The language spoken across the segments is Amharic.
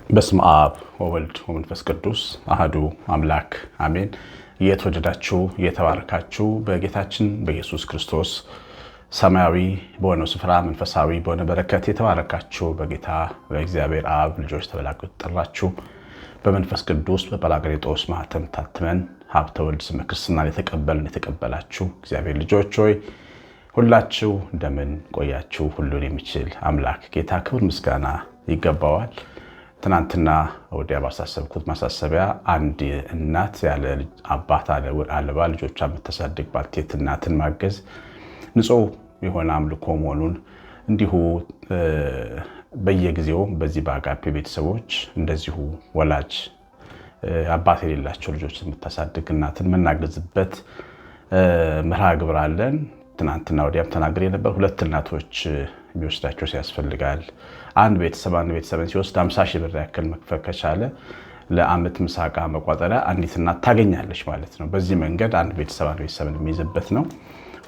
በስመ አብ ወወልድ ወመንፈስ ቅዱስ አሐዱ አምላክ አሜን። የተወደዳችሁ የተባረካችሁ በጌታችን በኢየሱስ ክርስቶስ ሰማያዊ በሆነው ስፍራ መንፈሳዊ በሆነ በረከት የተባረካችሁ በጌታ በእግዚአብሔር አብ ልጆች ተብላችሁ ተጠራችሁ በመንፈስ ቅዱስ በጰራቅሊጦስ ማኅተም ታትመን ሀብተ ወልድ ስመ ክርስትናን የተቀበላችሁ እግዚአብሔር ልጆች ሆይ ሁላችሁ እንደምን ቆያችሁ? ሁሉን የሚችል አምላክ ጌታ ክብር ምስጋና ይገባዋል። ትናንትና ወዲያ ባሳሰብኩት ማሳሰቢያ አንድ እናት ያለ አባት አልባ ልጆቿ የምታሳድግ ባልቴት እናትን ማገዝ ንጹህ የሆነ አምልኮ መሆኑን እንዲሁ በየጊዜው በዚህ በአጋፔ ቤተሰቦች እንደዚሁ ወላጅ አባት የሌላቸው ልጆች የምታሳድግ እናትን የምናግዝበት መርሃ ግብር አለን። ትናንትና ወዲያም ተናግሬ ነበር። ሁለት እናቶች የሚወስዳቸው ሲያስፈልጋል። አንድ ቤተሰብን ሲወስድ 50 ሺህ ብር ያክል መክፈል ከቻለ ለአመት ምሳቃ መቋጠሪያ አንዲት እናት ታገኛለች ማለት ነው። በዚህ መንገድ አንድ ቤተሰብን የሚይዝበት ነው።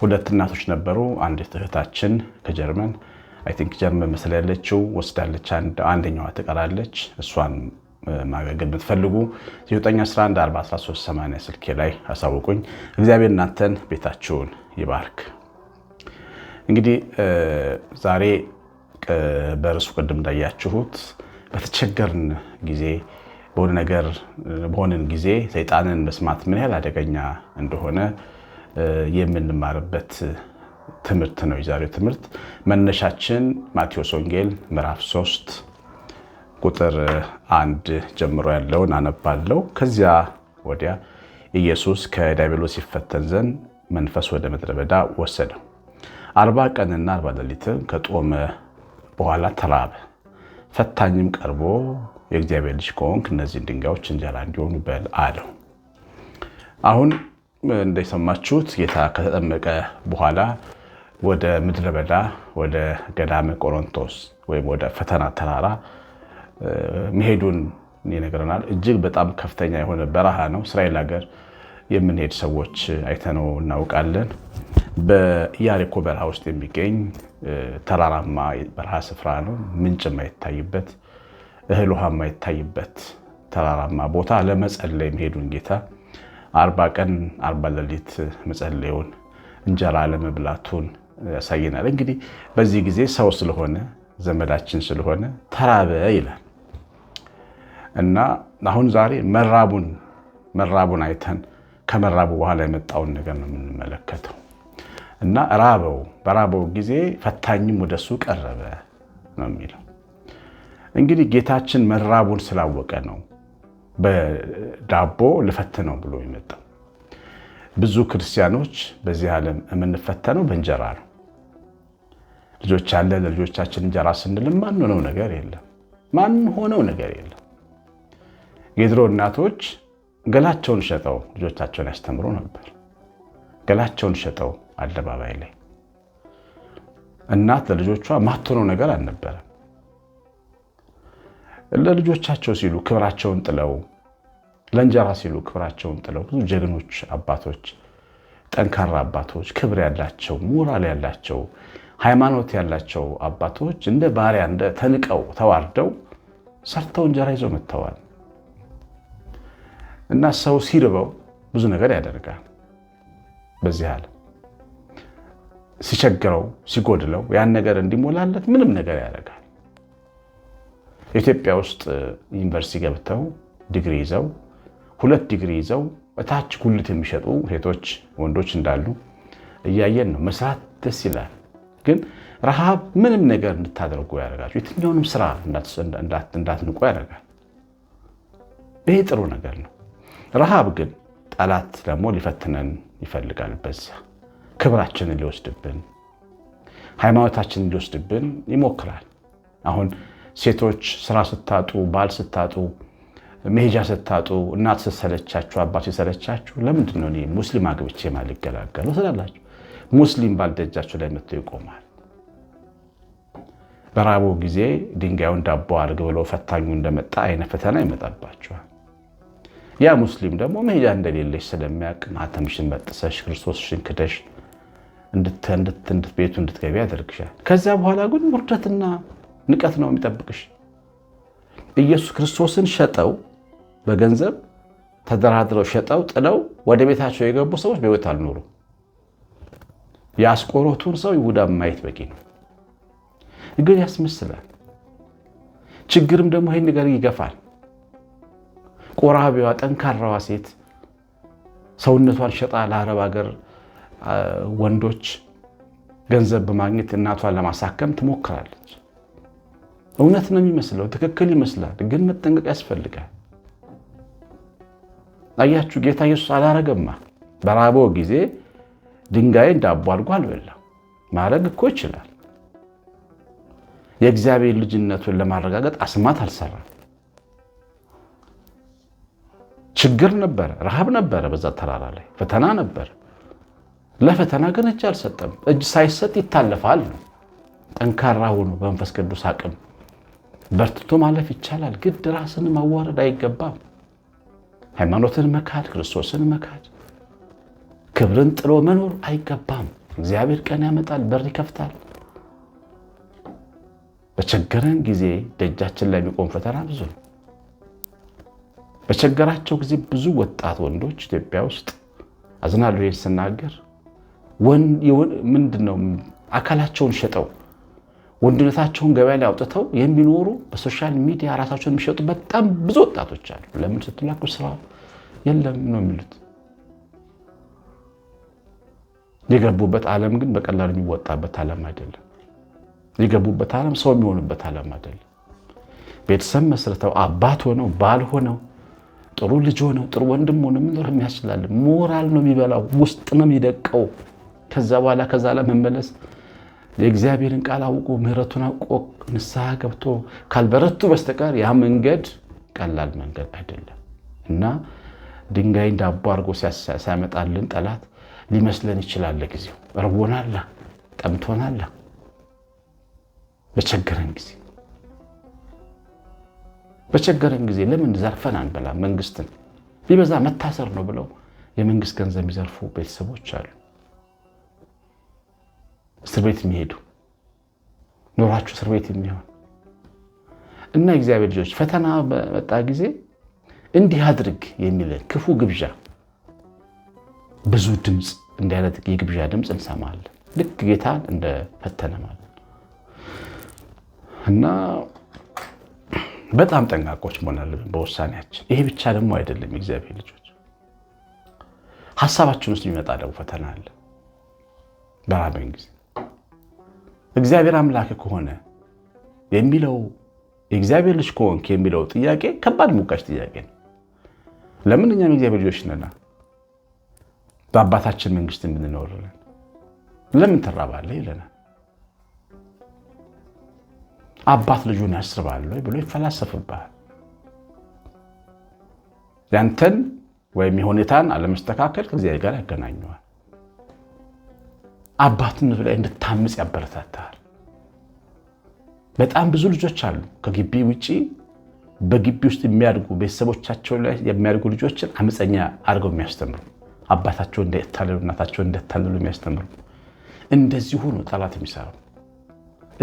ሁለት እናቶች ነበሩ። አንድ እህታችን ከጀርመን ጀርመን መሰለኝ ያለችው ወስዳለች። አንደኛዋ ትቀራለች። እሷን ማገገል የምትፈልጉ 911 413 80 ስልኬ ላይ አሳውቁኝ። እግዚአብሔር እናንተን ቤታችሁን ይባርክ። እንግዲህ ዛሬ በርሱ ቅድም እንዳያችሁት በተቸገርን ጊዜ በሆንን ጊዜ ሰይጣንን መስማት ምን ያህል አደገኛ እንደሆነ የምንማርበት ትምህርት ነው። የዛሬው ትምህርት መነሻችን ማቴዎስ ወንጌል ምዕራፍ 3 ቁጥር 1 ጀምሮ ያለውን አነባለሁ። ከዚያ ወዲያ ኢየሱስ ከዲያብሎስ ይፈተን ዘንድ መንፈስ ወደ ምድረ በዳ ወሰደው። 40 ቀንና 40 ሌሊትም ከጦመ በኋላ ተራበ። ፈታኝም ቀርቦ የእግዚአብሔር ልጅ ከሆንክ እነዚህን ድንጋዮች እንጀራ እንዲሆኑ በል አለው። አሁን እንደሰማችሁት ጌታ ከተጠመቀ በኋላ ወደ ምድረ በዳ ወደ ገዳመ ቆሮንቶስ ወይም ወደ ፈተና ተራራ መሄዱን ይነግረናል። እጅግ በጣም ከፍተኛ የሆነ በረሃ ነው። እስራኤል ሀገር የምንሄድ ሰዎች አይተነው እናውቃለን። በኢያሪኮ በረሃ ውስጥ የሚገኝ ተራራማ በረሃ ስፍራ ነው። ምንጭ የማይታይበት እህል ውሃ የማይታይበት ተራራማ ቦታ ለመጸለይ መሄዱን ጌታ 40 ቀን 40 ሌሊት መጸለዩን እንጀራ ለመብላቱን ያሳየናል። እንግዲህ በዚህ ጊዜ ሰው ስለሆነ ዘመዳችን ስለሆነ ተራበ ይላል እና አሁን ዛሬ መራቡን አይተን ከመራቡ በኋላ የመጣውን ነገር ነው የምንመለከተው። እና በራበው ጊዜ ፈታኝም ወደሱ ቀረበ ነው የሚለው። እንግዲህ ጌታችን መራቡን ስላወቀ ነው በዳቦ ልፈትነው ብሎ የመጣው። ብዙ ክርስቲያኖች በዚህ ዓለም የምንፈተነው በእንጀራ ነው። ልጆች አለ ለልጆቻችን እንጀራ ስንል ማን ሆነው ነገር የለም። የድሮ እናቶች ገላቸውን ሸጠው ልጆቻቸውን ያስተምሩ ነበር። ገላቸውን ሸጠው አደባባይ ላይ እናት ለልጆቿ ማትሆነው ነገር አልነበረም። ለልጆቻቸው ሲሉ ክብራቸውን ጥለው ለእንጀራ ሲሉ ክብራቸውን ጥለው ብዙ ጀግኖች አባቶች፣ ጠንካራ አባቶች፣ ክብር ያላቸው ሞራል ያላቸው ሃይማኖት ያላቸው አባቶች እንደ ባሪያ እንደ ተንቀው ተዋርደው ሰርተው እንጀራ ይዘው መጥተዋል። እና ሰው ሲርበው ብዙ ነገር ያደርጋል። በዚህ ዓለም ሲቸግረው ሲጎድለው ያን ነገር እንዲሞላለት ምንም ነገር ያደርጋል። ኢትዮጵያ ውስጥ ዩኒቨርሲቲ ገብተው ዲግሪ ይዘው 2 ዲግሪ ይዘው እታች ጉልት የሚሸጡ ሴቶች ወንዶች እንዳሉ እያየን ነው። መስራት ደስ ይላል፣ ግን ረሃብ ምንም ነገር እንድታደርጉ ያደርጋችሁ። የትኛውንም ስራ እንዳትንቁ ያደርጋል። ይሄ ጥሩ ነገር ነው። ረሃብ ግን ጠላት ደግሞ ሊፈትነን ይፈልጋል። በዛ ክብራችንን ሊወስድብን፣ ሃይማኖታችንን ሊወስድብን ይሞክራል። አሁን ሴቶች ስራ ስታጡ፣ ባል ስታጡ፣ መሄጃ ስታጡ፣ እናት ስትሰለቻችሁ፣ አባት ሲሰለቻችሁ ለምንድን ነው እኔ ሙስሊም አግብቼ ማልገላገለው ስላላችሁ ሙስሊም ባል ደጃችሁ ላይ መጥቶ ይቆማል። በራቡ ጊዜ ድንጋዩን ዳቦ አድርግ ብሎ ፈታኙ እንደመጣ አይነት ፈተና ይመጣባችኋል። ያ ሙስሊም ደግሞ መሄጃ እንደሌለሽ ስለሚያውቅ ማተምሽን በጥሰሽ ክርስቶስሽን ክደሽ ቤቱ እንድትገቢ ያደርግሻል። ከዚያ በኋላ ግን ውርደትና ንቀት ነው የሚጠብቅሽ። ኢየሱስ ክርስቶስን ሸጠው በገንዘብ ተደራድረው ሸጠው ጥለው ወደ ቤታቸው የገቡ ሰዎች በሕይወት አልኖሩ። የአስቆሮቱን ሰው ይሁዳ ማየት በቂ ነው። ግን ያስመስላል። ችግርም ደግሞ ይህን ነገር ይገፋል። ቆራቢዋ ጠንካራዋ ሴት ሰውነቷን ሸጣ ለአረብ ሀገር ወንዶች ገንዘብ በማግኘት እናቷን ለማሳከም ትሞክራለች። እውነት ነው የሚመስለው፣ ትክክል ይመስላል። ግን መጠንቀቅ ያስፈልጋል። አያችሁ፣ ጌታ ኢየሱስ አላረገማ። በራበው ጊዜ ድንጋይን ዳቦ አድርጎ አልበላም። ማድረግ እኮ ይችላል። የእግዚአብሔር ልጅነቱን ለማረጋገጥ አስማት አልሰራም። ችግር ነበረ፣ ረሃብ ነበረ፣ በዛ ተራራ ላይ ፈተና ነበረ። ለፈተና ግን እጅ አልሰጠም። እጅ ሳይሰጥ ይታለፋል ነው። ጠንካራ ሆኖ በመንፈስ ቅዱስ አቅም በርትቶ ማለፍ ይቻላል። ግድ ራስን ማዋረድ አይገባም። ሃይማኖትን መካድ፣ ክርስቶስን መካድ፣ ክብርን ጥሎ መኖር አይገባም። እግዚአብሔር ቀን ያመጣል፣ በር ይከፍታል። በቸገረን ጊዜ ደጃችን ላይ የሚቆም ፈተና ብዙ ነው። በቸገራቸው ጊዜ ብዙ ወጣት ወንዶች ኢትዮጵያ ውስጥ አዝናለሁ ይህን ስናገር ምንድነው አካላቸውን ሸጠው ወንድነታቸውን ገበያ ላይ አውጥተው የሚኖሩ በሶሻል ሚዲያ ራሳቸውን የሚሸጡ በጣም ብዙ ወጣቶች አሉ። ለምን ስትላኩ ስራ የለም ነው የሚሉት። የገቡበት ዓለም ግን በቀላሉ የሚወጣበት ዓለም አይደለም። የገቡበት ዓለም ሰው የሚሆኑበት ዓለም አይደለም። ቤተሰብ መስርተው አባት ሆነው ባል ሆነው ጥሩ ልጅ ሆነው ጥሩ ወንድም ሆነው መኖር የሚያስችላል። ሞራል ነው የሚበላው፣ ውስጥ ነው የሚደቀው። ከዛ በኋላ ከዛ ላይ መመለስ የእግዚአብሔርን ቃል አውቆ ምህረቱን አውቆ ንስሐ ገብቶ ካልበረቱ በስተቀር ያ መንገድ ቀላል መንገድ አይደለም እና ድንጋይን ዳቦ አድርጎ ሲያመጣልን ጠላት ሊመስለን ይችላል። ለጊዜው እርቦናል፣ ጠምቶናል። በቸገረን ጊዜ ለምን ዘርፈን አንበላ? መንግስትን ቢበዛ መታሰር ነው ብለው የመንግስት ገንዘብ የሚዘርፉ ቤተሰቦች አሉ። እስር ቤት የሚሄዱ ኖራችሁ እስር ቤት የሚሆን እና እግዚአብሔር ልጆች ፈተና በመጣ ጊዜ እንዲህ አድርግ የሚለን ክፉ ግብዣ ብዙ ድምፅ እንዲህ አይነት የግብዣ ድምፅ እንሰማለን። ልክ ጌታን እንደፈተነ ማለት እና በጣም ጠንቃቆች መሆን አለብን በውሳኔያችን። ይሄ ብቻ ደግሞ አይደለም። የእግዚአብሔር ልጆች ሐሳባችን ውስጥ የሚመጣ ደግሞ ፈተና አለ። በራበን ጊዜ እግዚአብሔር አምላክ ከሆነ የሚለው የእግዚአብሔር ልጅ ከሆንክ የሚለው ጥያቄ ከባድ ሙቃሽ ጥያቄ ነው። ለምን እኛም የእግዚአብሔር ልጆች ነና በአባታችን መንግስት እንድንኖርልን ለምን ትራባለህ ይለናል። አባት ልጁን ያስርባል ወይ ብሎ ይፈላሰፍብሃል። ያንተን ወይም የሁኔታን አለመስተካከል ከእግዚአብሔር ጋር ያገናኘዋል። አባትነቱ ላይ እንድታምጽ ያበረታታል። በጣም ብዙ ልጆች አሉ ከግቢ ውጪ በግቢ ውስጥ የሚያድጉ ቤተሰቦቻቸው ላይ የሚያድጉ ልጆችን አመፀኛ አድርገው የሚያስተምሩ፣ አባታቸው እንደታለሉ እናታቸው እንደታለሉ የሚያስተምሩ። እንደዚህ ሆኖ ጠላት የሚሰራው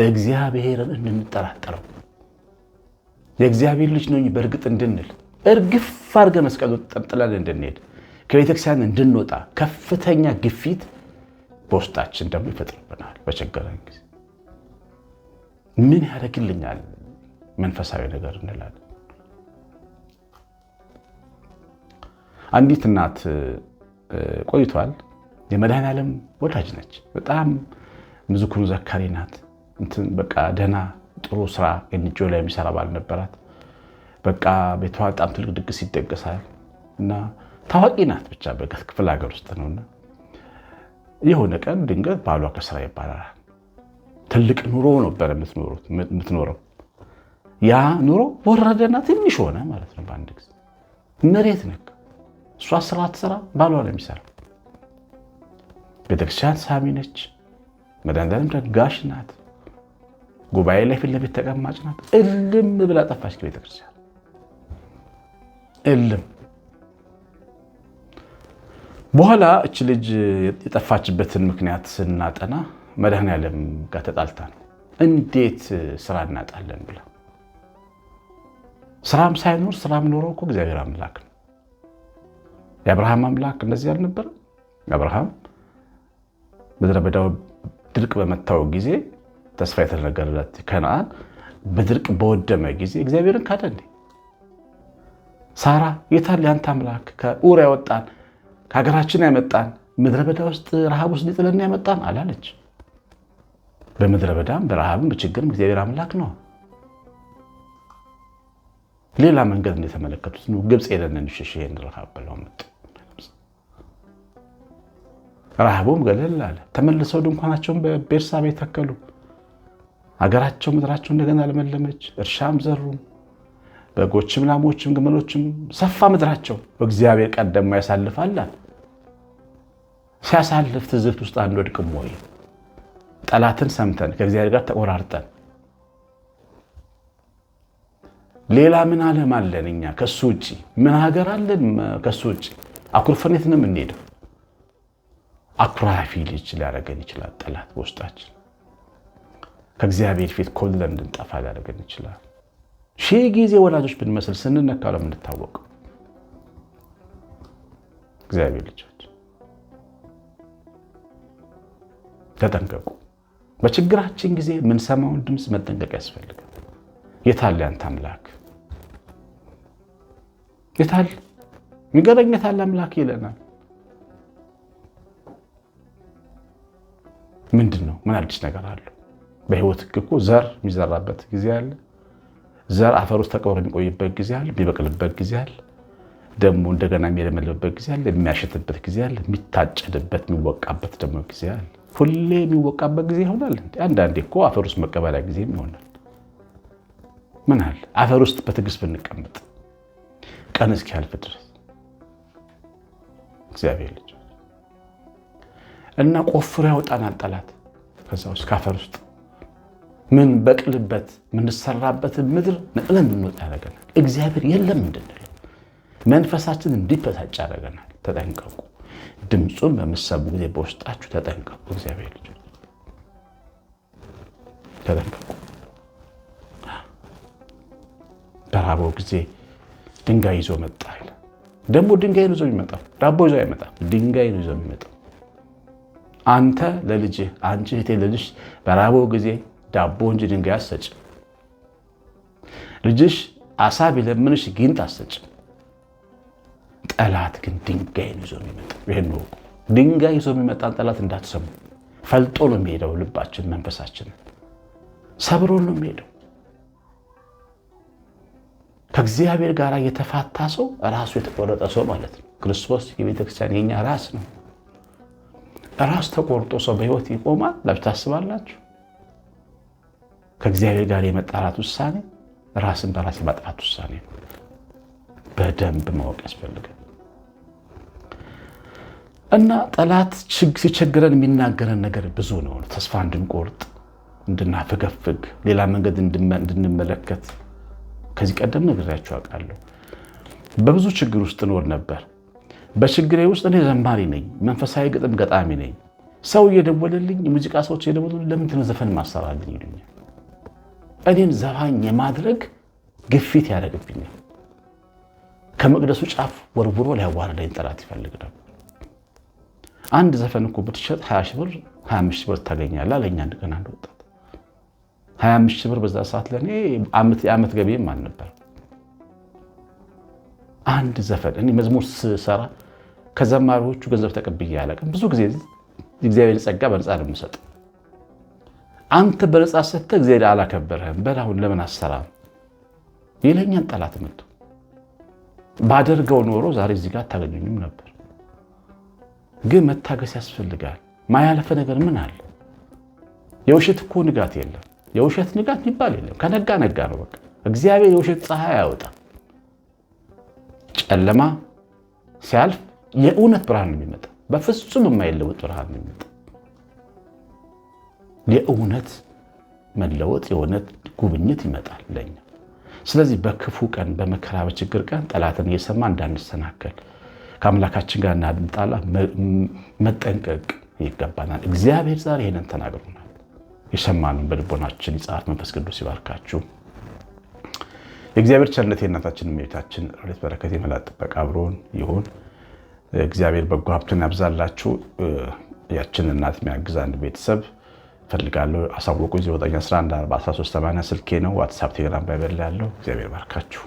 እግዚአብሔርን እንድንጠራጠረው የእግዚአብሔር ልጅ ነኝ በእርግጥ እንድንል እርግፍ አድርገን መስቀሉን ጠምጥለን እንድንሄድ ከቤተክርስቲያን እንድንወጣ ከፍተኛ ግፊት በውስጣችን ደግሞ ይፈጥርብናል። በቸገረን ጊዜ ምን ያደርግልኛል መንፈሳዊ ነገር እንላለን። አንዲት እናት ቆይቷል የመድኃኔዓለም ወዳጅ ነች። በጣም ምዝኩሩ ዘካሪ ናት። በቃ ደህና ጥሩ ስራ እንጆ ላይ የሚሰራ ባል ነበራት። በቃ ቤቷ በጣም ትልቅ ድግስ ይደገሳል እና ታዋቂ ናት። ብቻ በክፍለ ሀገር ውስጥ ነውና የሆነ ቀን ድንገት ባሏ ከስራ ይባላል። ትልቅ ኑሮ ነበር የምትኖረው። ያ ኑሮ ወረደና ትንሽ ሆነ ማለት ነው። በአንድ ጊዜ መሬት ነክ። እሷ ስራ ትሰራ፣ ባሏ ነው የሚሰራው። ቤተክርስቲያን ሳሚ ነች። መድኃኔዓለም ደጋሽ ናት። ጉባኤ ላይ ፊት ለፊት ተቀማጭ ናት። እልም ብላ ጠፋች ከቤተክርስቲያን እልም። በኋላ እች ልጅ የጠፋችበትን ምክንያት ስናጠና መድኃኔዓለም ጋር ተጣልታ ነው። እንዴት ስራ እናጣለን ብላ ስራም ሳይኖር ስራም ኖሮ እኮ እግዚአብሔር አምላክ ነው። የአብርሃም አምላክ እንደዚህ አልነበረም? አብርሃም ምድረ በዳው ድርቅ በመታው ጊዜ ተስፋ የተነገረለት ከነዓን በድርቅ በወደመ ጊዜ እግዚአብሔርን ካደ እንዴ? ሳራ የታል ያንተ አምላክ ከኡር ያወጣን ከሀገራችን ያመጣን ምድረ በዳ ውስጥ ረሃብ ውስጥ ሊጥለን ያመጣን አላለች። በምድረ በዳም በረሃብም በችግርም እግዚአብሔር አምላክ ነው። ሌላ መንገድ እንደተመለከቱት ነው። ግብፅ ሄደን እንሽሽ ይሄን ረሃብ ብለው መጡ። ረሃቡም ገለል አለ። ተመልሰው ድንኳናቸውን በቤርሳቤ ተከሉ። ሀገራቸው ምድራቸው እንደገና ለመለመች። እርሻም ዘሩ። በጎችም ላሞችም ግመሎችም ሰፋ ምድራቸው። እግዚአብሔር ቀን ደግሞ ያሳልፋል። ሲያሳልፍ ትዝብት ውስጥ አንወድቅም ወይ? ጠላትን ሰምተን ከእግዚአብሔር ጋር ተቆራርጠን ሌላ ምን ዓለም አለን? እኛ ከሱ ውጪ ምን ሀገር አለን? ከሱ ውጪ አኩርፈን የት ነው የምንሄደው? አኩራፊ ልጅ ሊያደርገን ይችላል ጠላት በውስጣችን። ከእግዚአብሔር ፊት ኮልለን እንድንጠፋ ሊያደርገን ይችላል። ሺህ ጊዜ ወላጆች ብንመስል ስንነካ ነው የምንታወቀው። እግዚአብሔር ልጆች ተጠንቀቁ። በችግራችን ጊዜ የምንሰማውን ድምፅ መጠንቀቅ ያስፈልጋል። የታለ ያንተ አምላክ? የታለ ንገረኝ፣ የታለ አምላክ ይለናል። ምንድን ነው? ምን አዲስ ነገር አለው? በህይወት እኮ ዘር የሚዘራበት ጊዜ አለ። ዘር አፈር ውስጥ ተቀብሮ የሚቆይበት ጊዜ አለ። የሚበቅልበት ጊዜ አለ። ደግሞ እንደገና የሚለመልምበት ጊዜ አለ። የሚያሸትበት ጊዜ አለ። የሚታጨድበት የሚወቃበት ደግሞ ጊዜ አለ። ሁሌ የሚወቃበት ጊዜ ይሆናል። አንዳንዴ እኮ አፈር ውስጥ መቀበያ ጊዜም ይሆናል። ምን አለ አፈር ውስጥ በትዕግስት ብንቀመጥ ቀን እስኪያልፍ ድረስ እግዚአብሔር ልጅ እና ቆፍሮ ያወጣናል ጠላት። ከዛ ውስጥ ከአፈር ውስጥ ምን በቅልበት ምንሰራበት ምድር ነቅለን እንወጣ ያደርገናል። እግዚአብሔር የለም እንድንል መንፈሳችን እንዲበሳጭ ያደርገናል። ተጠንቀቁ። ድምፁን በምትሰሙ ጊዜ በውስጣችሁ ተጠንቀቁ። እግዚአብሔር ልጅ ተጠንቀቁ። በራበው ጊዜ ድንጋይ ይዞ መጣ ይላል። ደግሞ ድንጋይ ይዞ የሚመጣው ዳቦ ይዞ አይመጣም። ድንጋይ ይዞ የሚመጣው አንተ ለልጅህ አንቺ እህቴ ለልጅሽ በራበው ጊዜ ዳቦ እንጂ ድንጋይ አትሰጭ። ልጅሽ አሳ ቢለምንሽ ጊንጥ አትሰጭ። ጠላት ግን ድንጋይ ይዞ የሚመጣው ይሄን ነው። ድንጋይ ይዞ የሚመጣን ጠላት እንዳትሰሙ። ፈልጦ ነው የሚሄደው። ልባችን መንፈሳችንን ሰብሮ ነው የሚሄደው። ከእግዚአብሔር ጋር የተፋታ ሰው ራሱ የተቆረጠ ሰው ማለት ነው። ክርስቶስ የቤተክርስቲያን የኛ ራስ ነው። ራስ ተቆርጦ ሰው በህይወት ይቆማል ብላችሁ ታስባላችሁ? ከእግዚአብሔር ጋር የመጣላት ውሳኔ ራስን በራስ የማጥፋት ውሳኔ ነው። በደንብ ማወቅ ያስፈልጋል። እና ጠላት ሲቸግረን የሚናገረን ነገር ብዙ ነው። ተስፋ እንድንቆርጥ፣ እንድናፈገፍግ፣ ሌላ መንገድ እንድንመለከት ከዚህ ቀደም ነግሬያችሁ አውቃለሁ። በብዙ ችግር ውስጥ እኖር ነበር። በችግሬ ውስጥ እኔ ዘማሪ ነኝ፣ መንፈሳዊ ግጥም ገጣሚ ነኝ። ሰው እየደወለልኝ የሙዚቃ ሰዎች እየደወሉልኝ ለምንድን ነው ዘፈን ማሰራልኝ ይሉኛል። እኔን ዘፋኝ የማድረግ ግፊት ያደርግብኛል። ከመቅደሱ ጫፍ ወርውሮ ሊያዋርደኝ ጠላት ይፈልግ ነበር። አንድ ዘፈን እኮ ብትሸጥ 20 ሺህ ብር 25 ሺህ ብር ታገኛለህ አለኝ አንድ ቀን አንድ ወጣት። 25 ሺህ ብር በዛ ሰዓት ለእኔ የዓመት ገቢም አልነበር። አንድ ዘፈን እኔ መዝሙር ስሰራ ከዘማሪዎቹ ገንዘብ ተቀብዬ አላውቅም። ብዙ ጊዜ እግዚአብሔር ጸጋ በነፃ ነው የምሰጥ። አንተ በነፃ ሰጥተህ እግዚአብሔር አላከበረህም፣ በል አሁን ለምን አሰራም ይለኛል ጠላት መጥቶ። ባደርገው ኖሮ ዛሬ እዚህ ጋር አታገኙኝም ነበር። ግን መታገስ ያስፈልጋል። ማያለፈ ነገር ምን አለ? የውሸት እኮ ንጋት የለም። የውሸት ንጋት የሚባል የለም። ከነጋ ነጋ ነው በቃ። እግዚአብሔር የውሸት ፀሐይ አያወጣም። ጨለማ ሲያልፍ የእውነት ብርሃን ነው የሚመጣ። በፍጹም የማይለወጥ ብርሃን ነው የሚመጣ። የእውነት መለወጥ፣ የእውነት ጉብኝት ይመጣል ለኛ። ስለዚህ በክፉ ቀን፣ በመከራ በችግር ቀን ጠላትን እየሰማ እንዳንሰናከል ከአምላካችን ጋር እንዳንጣላ መጠንቀቅ ይገባናል። እግዚአብሔር ዛሬ ይሄንን ተናግሮናል። የሰማነውን በልቦናችን ይጻፍ። መንፈስ ቅዱስ ይባርካችሁ። የእግዚአብሔር ቸርነት የእናታችን እመቤታችን ረድኤት በረከት የመላእክት ጥበቃ አብሮን ይሁን። እግዚአብሔር በጎ ሀብቱን ያብዛላችሁ። ያችን እናት የሚያግዝ አንድ ቤተሰብ ፈልጋለሁ፣ አሳውቁ። 09114138 ስልኬ ነው። ዋትስአፕ፣ ቴሌግራም፣ ባይበል ያለው። እግዚአብሔር ባርካችሁ።